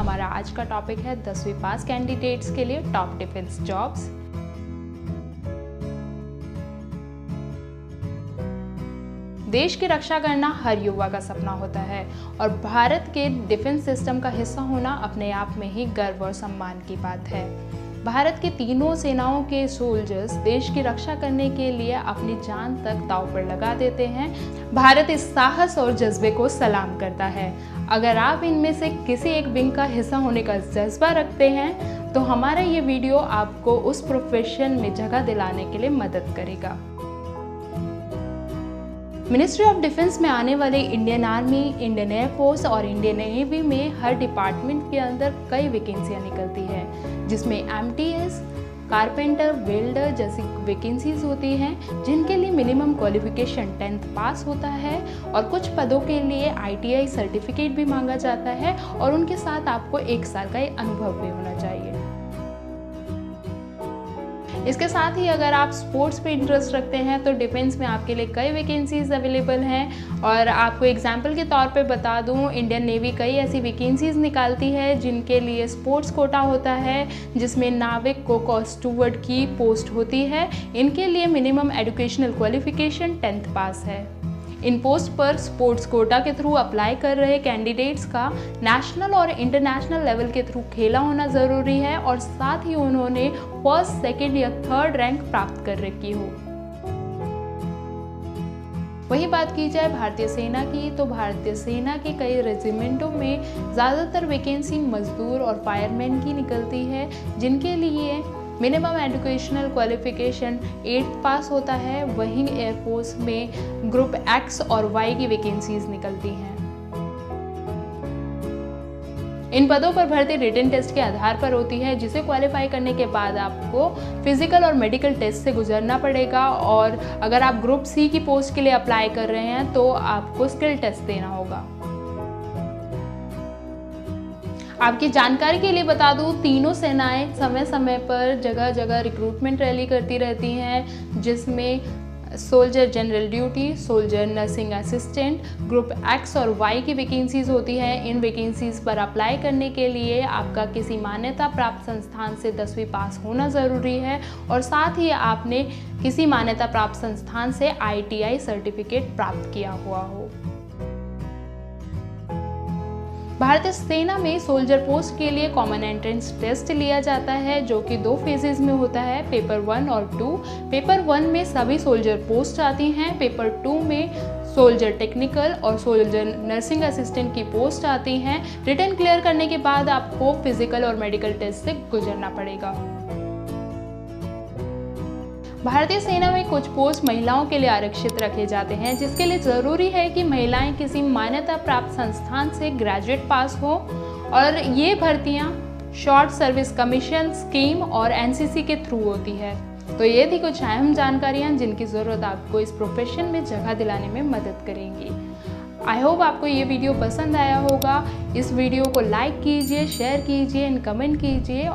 हमारा आज का टॉपिक है 10वीं पास कैंडिडेट्स के लिए टॉप डिफेंस जॉब्स। देश की रक्षा करना हर युवा का सपना होता है और भारत के डिफेंस सिस्टम का हिस्सा होना अपने आप में ही गर्व और सम्मान की बात है। भारत के तीनों सेनाओं के सोल्जर्स देश की रक्षा करने के लिए अपनी जान तक दांव पर लगा देते हैं। भारत इस साहस और जज्बे को सलाम करता है। अगर आप इनमें से किसी एक विंग का हिस्सा होने का जज्बा रखते हैं तो हमारा ये वीडियो आपको उस प्रोफेशन में जगह दिलाने के लिए मदद करेगा। मिनिस्ट्री ऑफ डिफेंस में आने वाले इंडियन आर्मी, इंडियन एयरफोर्स और इंडियन नेवी में हर डिपार्टमेंट के अंदर कई वैकेंसियां निकलती है, जिसमें एमटीएस, कारपेंटर, वेल्डर जैसी वैकेंसीज होती हैं, जिनके लिए मिनिमम क्वालिफिकेशन 10th पास होता है और कुछ पदों के लिए आईटीआई सर्टिफिकेट भी मांगा जाता है और उनके साथ आपको 1 साल का अनुभव भी होना चाहिए। इसके साथ ही अगर आप स्पोर्ट्स पे इंटरेस्ट रखते हैं तो डिफेंस में आपके लिए कई वैकेंसीज अवेलेबल हैं और आपको एग्जांपल के तौर पे बता दूं, इंडियन नेवी कई ऐसी वैकेंसीज निकालती है जिनके लिए स्पोर्ट्स कोटा होता है, जिसमें नाविक, कुक और स्टूवर्ड की पोस्ट होती है। इनके लिए मिनिमम एजुकेशनल क्वालिफिकेशन 10th पास है। इन पोस्ट पर स्पोर्ट्स कोटा के थ्रू अप्लाई कर रहे कैंडिडेट्स का नेशनल और इंटरनेशनल लेवल के थ्रू खेला होना ज़रूरी है और साथ ही उन्होंने 1st, 2nd या 3rd रैंक प्राप्त कर रखी हो। वही बात की जाए भारतीय सेना की, तो भारतीय सेना के कई रेजिमेंटों में ज़्यादातर वैकेंसी मजदूर और फायरमैन की निकलती है, जिनके लिए मिनिमम एजुकेशनल क्वालिफिकेशन 8th पास होता है। वहीं एयरफोर्स में ग्रुप X और Y की वैकेंसीज निकलती हैं। इन पदों पर भर्ती रिटन टेस्ट के आधार पर होती है, जिसे क्वालिफाई करने के बाद आपको फिजिकल और मेडिकल टेस्ट से गुजरना पड़ेगा और अगर आप ग्रुप C की पोस्ट के लिए अप्लाई कर रहे हैं तो आपको स्किल टेस्ट देना होगा। आपकी जानकारी के लिए बता दूं, तीनों सेनाएं समय समय पर जगह जगह रिक्रूटमेंट रैली करती रहती हैं, जिसमें soldier general duty, soldier nursing assistant, group X और Y की वैकेंसीज होती हैं। इन वैकेंसीज पर अप्लाई करने के लिए आपका किसी मान्यता प्राप्त संस्थान से 10वीं पास होना ज़रूरी है और साथ ही आपने किसी मान्यता प्राप्त संस्थान से ITI सर्टिफिकेट प्राप्त किया हुआ हो। भारतीय सेना में सोल्जर पोस्ट के लिए कॉमन एंट्रेंस टेस्ट लिया जाता है, जो कि 2 फेजेस में होता है, पेपर 1 और 2। पेपर 1 में सभी सोल्जर पोस्ट आती हैं, पेपर 2 में सोल्जर टेक्निकल और सोल्जर नर्सिंग असिस्टेंट की पोस्ट आती हैं। रिटन क्लियर करने के बाद आपको फिजिकल और मेडिकल टेस्ट से गुजरना पड़ेगा। भारतीय सेना में कुछ पोस्ट महिलाओं के लिए आरक्षित रखे जाते हैं, जिसके लिए ज़रूरी है कि महिलाएं किसी मान्यता प्राप्त संस्थान से ग्रेजुएट पास हो और ये भर्तियां शॉर्ट सर्विस कमीशन स्कीम और NCC के थ्रू होती है। तो ये थी कुछ अहम जानकारियां जिनकी ज़रूरत आपको इस प्रोफेशन में जगह दिलाने में मदद करेंगी। आई होप आपको ये वीडियो पसंद आया होगा। इस वीडियो को लाइक कीजिए, शेयर कीजिए एंड कमेंट कीजिए।